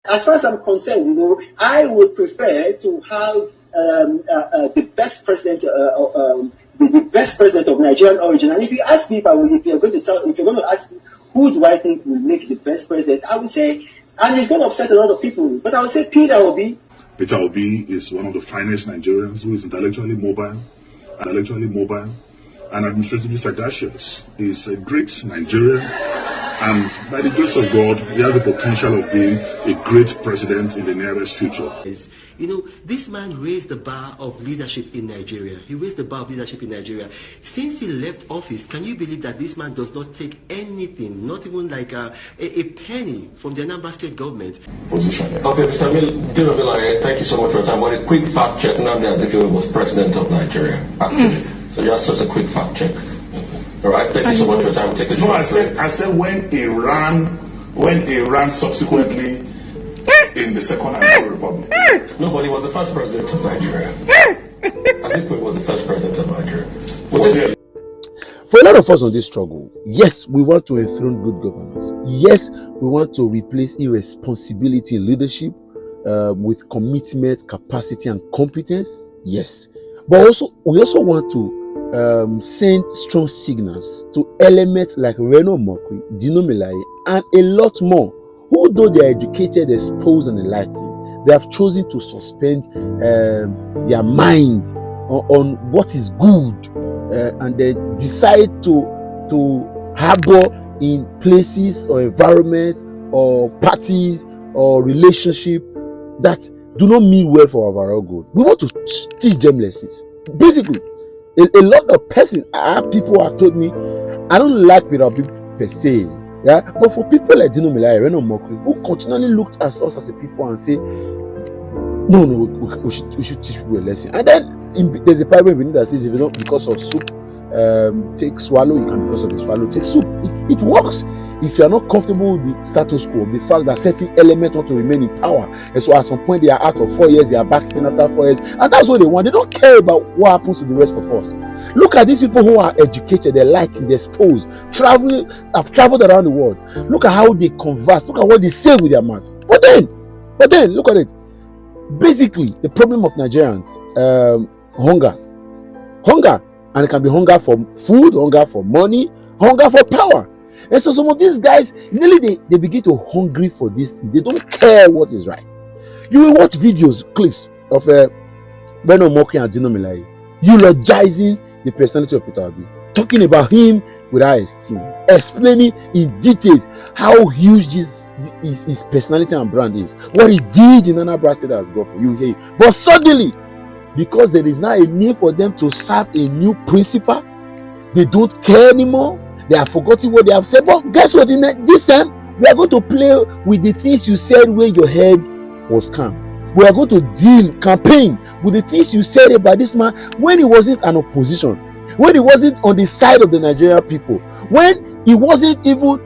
as far as I'm concerned, I would prefer to have the best president, the best president of Nigerian origin. And if you ask me, if you're going to ask me who do I think will make the best president, I would say, and it's going to upset a lot of people, but I would say Peter Obi. Peter Obi is one of the finest Nigerians who is intellectually mobile, and administratively sagacious. He's a great Nigerian, and by the grace of God, he has the potential of being a great president in the nearest future. This man raised the bar of leadership in Nigeria. He raised the bar of leadership in Nigeria. Since he left office, can you believe that this man does not take anything, not even like a penny from the Anambra State government? Position. Okay, Mr. Dino Melaye, thank you so much for your time. But a quick fact check, Nnamdi Azikiwe was president of Nigeria, actually. So just a quick fact check. All right, thank you so much for your time. Take a no, I said when he ran subsequently in the Second Nigerian Republic. No, but he was the first president of Nigeria. Azikiwe was the first president of Nigeria. For a lot of us on this struggle, yes, we want to enthrone good governance. Yes, we want to replace irresponsibility in leadership with commitment, capacity, and competence. Yes, but we also want to send strong signals to elements like Reno, Omokri, Dino, Melaye, and a lot more, who, though they are educated, exposed, and enlightened, they have chosen to suspend their mind on what is good, and they decide to harbor in places or environment or parties or relationship that do not mean well for our overall good. We want to teach them lessons. Basically, a lot of people have told me, I don't like Peter Obi per se, yeah, but for people like Dino, Melaye, Reno, Omokri, who continually looked at us as a people and say, no, we should teach people a lesson. And then there's a Bible that says, if you don't, because of soup, take swallow, you can, because of the swallow, take soup. It works. If you are not comfortable with the status quo, the fact that certain elements want to remain in power, and so at some point they are out of 4 years, they are back in after 4 years, and that's what they want. They don't care about what happens to the rest of us. Look at these people who are educated, they're enlightened, they're exposed, have traveled around the world. Look at how they converse. Look at what they say with their mouth. But then, look at it. Basically, the problem of Nigerians, hunger, and it can be hunger for food, hunger for money, hunger for power. And so some of these guys, nearly they begin to hungry for this thing. They don't care what is right. You will watch videos, clips of Reno, Omokri and Dino, Melaye eulogizing the personality of Peter Obi, talking about him with high esteem, explaining in details how huge his personality and brand is, what he did in Anambra State has got for you here. But suddenly, because there is now a need for them to serve a new principal, they don't care anymore. They have forgotten what they have said. But guess what? This time, we are going to play with the things you said when your head was calm. We are going to campaign with the things you said about this man when he wasn't an opposition, when he wasn't on the side of the Nigerian people, when he wasn't even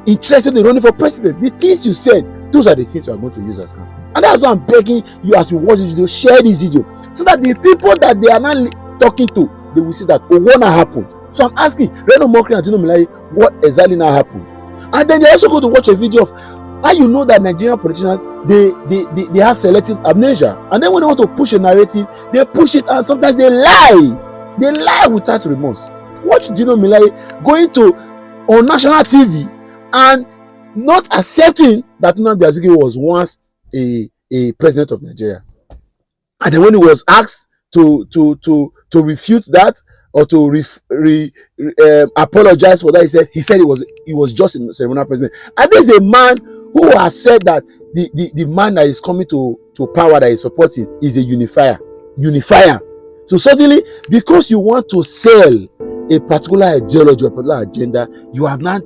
interested in running for president. The things you said, those are the things we are going to use as campaign. And that's why I'm begging you, as you watch this video, share this video, so that the people that they are not talking to, they will see that what happened. So I'm asking Reno, Omokri and Dino, Melaye, what exactly now happened? And then they also go to watch a video of how you know that Nigerian politicians, they have selective amnesia. And then when they want to push a narrative, they push it, and sometimes they lie. They lie without remorse. Watch Dino, Melaye going on national TV and not accepting that Nnamdi Azikiwe was once a president of Nigeria. And then when he was asked to refute that, or to apologize for that, he said he was just a ceremonial president. And there's a man who has said that the man that is coming to power, that is supporting, is a unifier. So suddenly, because you want to sell a particular ideology or a particular agenda, you have not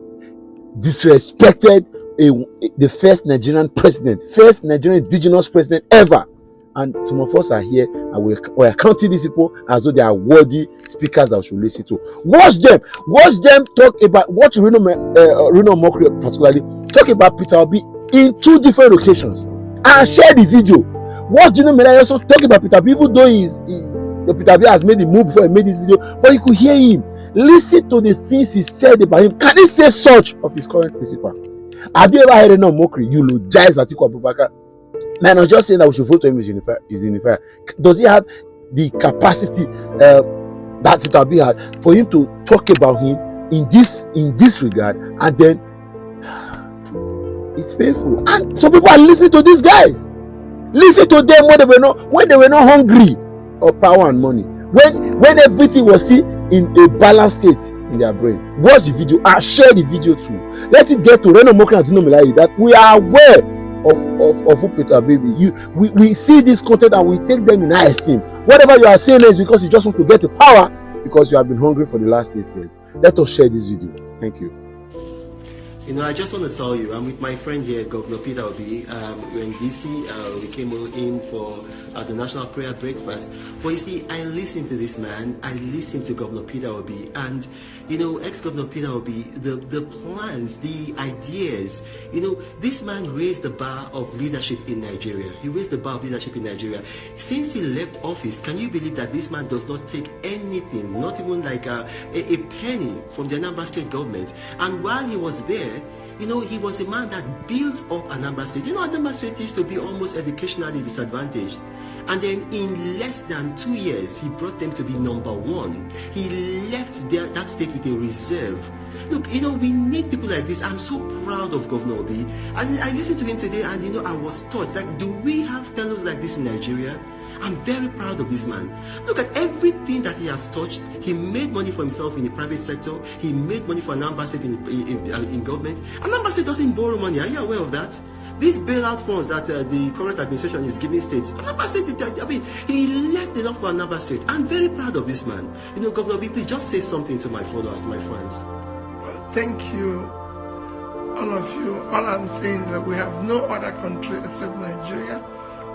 disrespected the first Nigerian president, first Nigerian indigenous president ever. And some of us are here and we are counting these people as though they are worthy speakers that we should listen to. Watch them talk about, watch Reno Omokri particularly talk about Peter Obi in 2 different locations and share the video. Watch Dino Melaye also talk about Peter Obi, even though Peter Obi has made the move before he made this video, but you could hear him. Listen to the things he said about him. Can he say such of his current principal? Have you ever heard of Omokri eulogize Atiku Abubakar? Man, I was just saying that we should vote for him as unifier. Does he have the capacity that Peter Obi had for him to talk about him in this regard? And then it's painful. And some people are listening to these guys. Listen to them when they were not hungry of power and money. When everything was still in a balanced state in their brain. Watch the video and share the video too. Let it get to Reno, Omokri and Dino Melaye that we are aware of who Peter Obi. We see this content and we take them in high esteem. Whatever you are saying is because you just want to get to power because you have been hungry for the last 8 years. Let us share this video. Thank you. You know, I just want to tell you, I'm with my friend here, Governor Peter Obi. We're in DC. We came in for the National Prayer Breakfast. But you see, I listened to this man. I listened to Governor Peter Obi. And, you know, ex-Governor Peter Obi, the plans, the ideas, you know, this man raised the bar of leadership in Nigeria. He raised the bar of leadership in Nigeria. Since he left office, can you believe that this man does not take anything, not even like a penny from the Anambra State government? And while he was there, you know, he was a man that built up Anambra State. You know, Anambra State used to be almost educationally disadvantaged. And then in less than 2 years, he brought them to be #1. He left that state with a reserve. Look, you know, we need people like this. I'm so proud of Governor Obi. And I listened to him today and, you know, I was taught, like, do we have fellows like this in Nigeria? I'm very proud of this man. Look at everything that he has touched. He made money for himself in the private sector. He made money for Anambra State in government. Anambra State doesn't borrow money. Are you aware of that? These bailout funds that the current administration is giving states, Anambra State, I mean, he left it up for Anambra State. I'm very proud of this man. You know, Governor Obi, please just say something to my followers, to my friends. Well, thank you, all of you. All I'm saying is that we have no other country except Nigeria.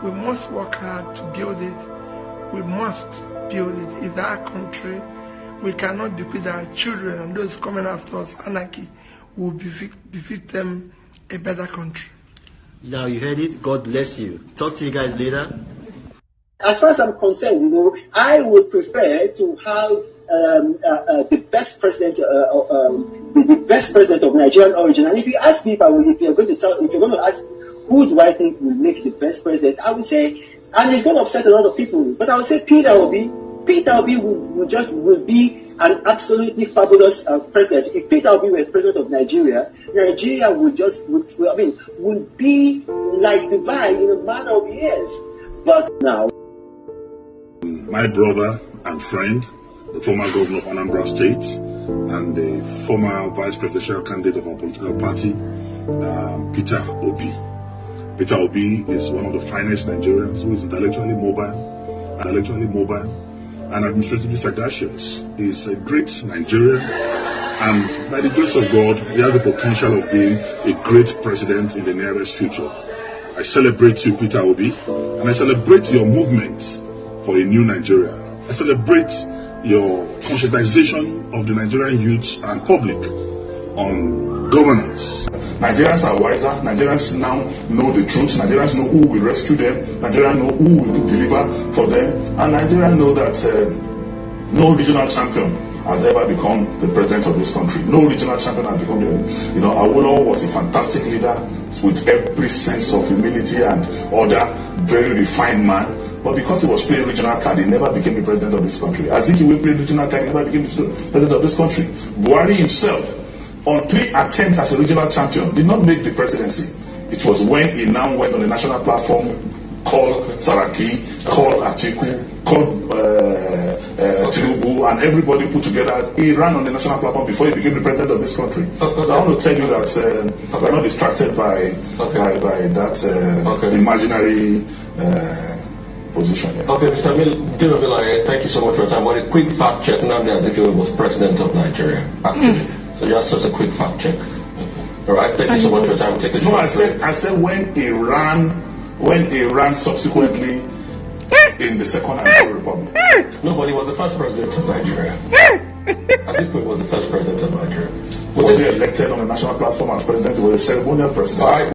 We must work hard to build it. We must build it. It's our country. We cannot bequeath our children and those coming after us anarchy. We will befit them a better country. Now you heard it. God bless you. Talk to you guys later. As far as I'm concerned, you know, I would prefer to have the best president, the best president of Nigerian origin. And if you ask me if you're going to ask who do I think will make the best president, I would say, and it's going to upset a lot of people, but I would say Peter Obi. Peter Obi will be an absolutely fabulous president. If Peter Obi were president of Nigeria, Nigeria would be like Dubai in a matter of years. But now, my brother and friend, the former governor of Anambra State and the former vice presidential candidate of our political party, Peter Obi. Peter Obi is one of the finest Nigerians who is intellectually mobile, and administratively sagacious. He's a great Nigerian, and by the grace of God, he has the potential of being a great president in the nearest future. I celebrate you, Peter Obi, and I celebrate your movement for a new Nigeria. I celebrate your conscientization of the Nigerian youth and public on governance. Nigerians are wiser. Nigerians now know the truth. Nigerians know who will rescue them. Nigerians know who will deliver for them. And Nigerians know that no regional champion has ever become the president of this country. No regional champion has become the, you know, Awolowo was a fantastic leader with every sense of humility and order, very refined man. But because he was playing regional card, he never became the president of this country. Azikiwe played regional card, he never became the president of this country. Buhari himself, on 3 attempts as a regional champion, did not make the presidency. It was when he now went on the national platform, called Saraki, called Atiku, called Tinubu, and everybody put together. He ran on the national platform before he became the president of this country. So I want to tell you that we're not distracted by that imaginary position. Yeah. Okay, Mr. Dino, thank you so much for your time. But a quick fact check, Nnamdi Azikiwe was president of Nigeria, actually. So just as a quick fact check. All right, thank you so much for your time. Take a no, I said when he ran subsequently in the Second Nigerian Republic. No, but he was the first president of Nigeria. Azikiwe was the first president of Nigeria. Was he elected on the national platform as president? He was a ceremonial president. All right.